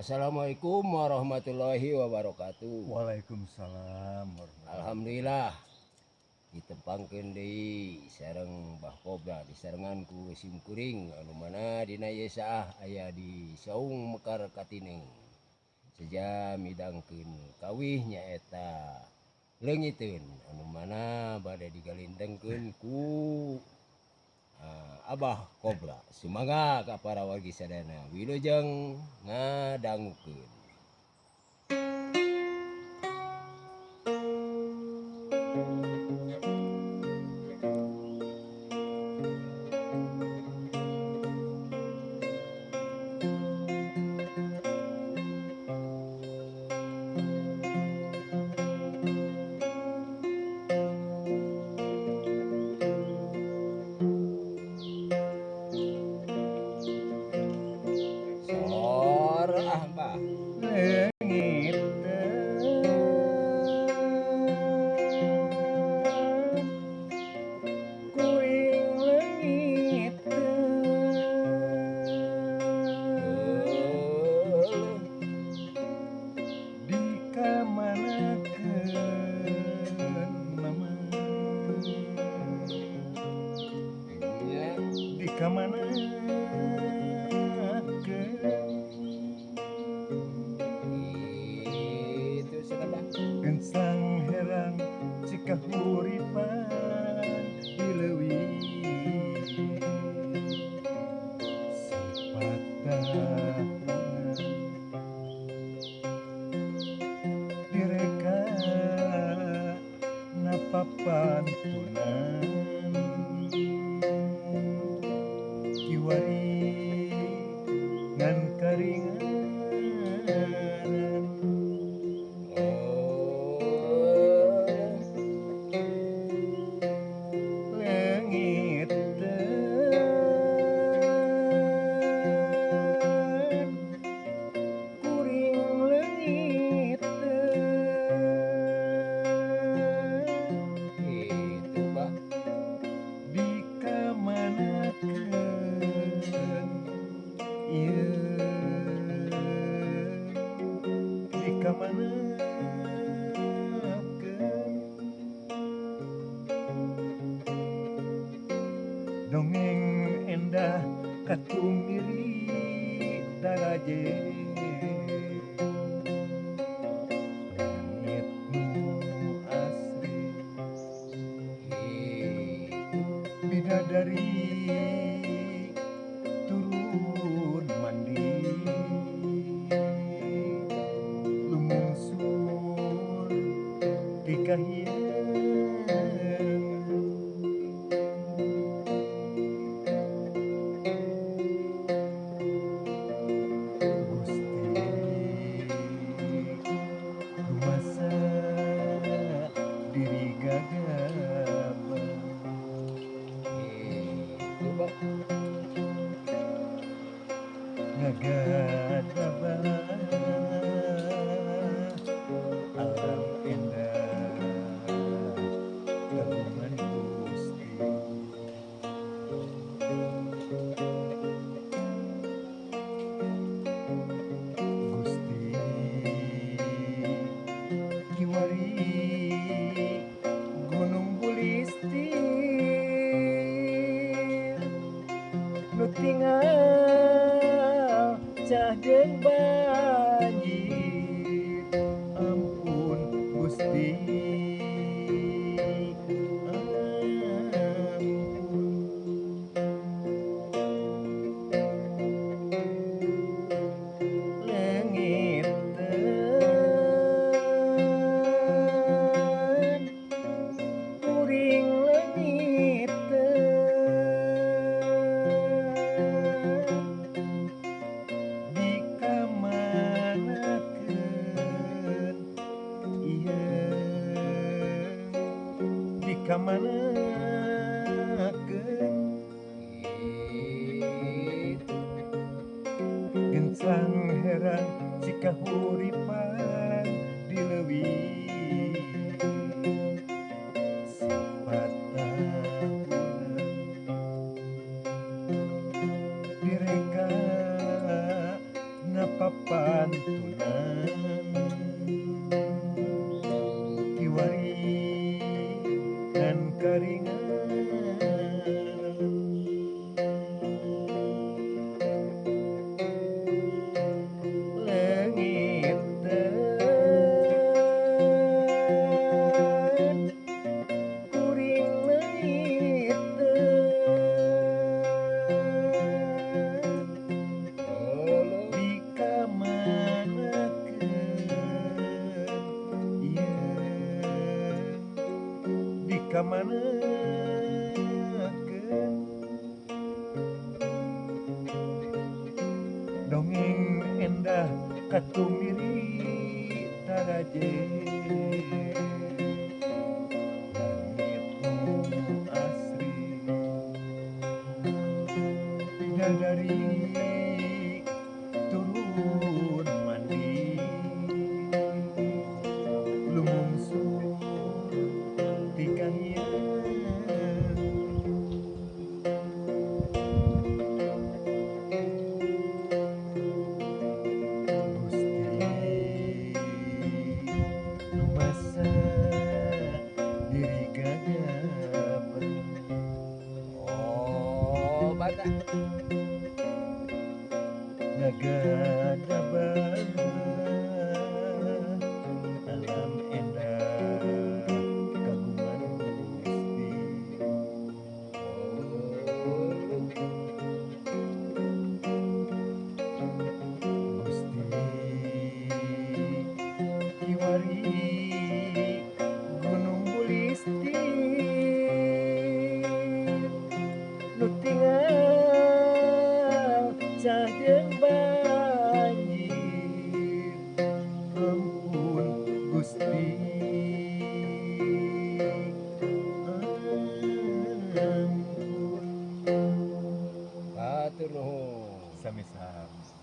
Assalamualaikum warahmatullahi wabarakatuh. Waalaikumsalam warahmatullahi Alhamdulillah ditempangkeun deui sareng Mbah Kobra di sarenganku Sim Kuring anu mana dina ieu saah aya di Saung Mekar Katineng. Saja midangkeun kawih nyaeta leungiteun anu mana bade digalintengkeun ku Abah Kobra. Semangat ka para wargi sadana. Wilujeng ngadangukeun. Sor Mbah. leungit kuring leungit dikamanakeun mama Itu senapa? Gensang herang cikahuripan di leuwih sepatah direka napapantunan kiwari ngan karinganan leungit kuring leungit Itu Mbah. dikamanakeun ieu dikamanakeun dongeng endah katumiri daraje langit nu asri bidadari turun mandi lumungsur di kahyangan Gusti rumasa diri gagaba Itu Mbah. ngagadaba alam endah kagungan Gusti Gusti kiwari gunung bulistir nu tinggal cahdeng banjir ampun Gusti leungiteun kuring leungiteun dikamanakeun ieu dikamanakeun Itu. gensang herang cikahuripan di leuwih sepatah direka napapan kamanakeun dongeng endah katumiri taraje langit nu asri bidadari turun mandi lumungsur di kahiyang Gusti nu masa diri gagap Oh, bata. ngagadabah alam endah kagungan Gusti Gusti kiwari gunung bulisti nu tinggal cah jeung banjir ampun Gusti ampun Hatur nuhun. sami-sami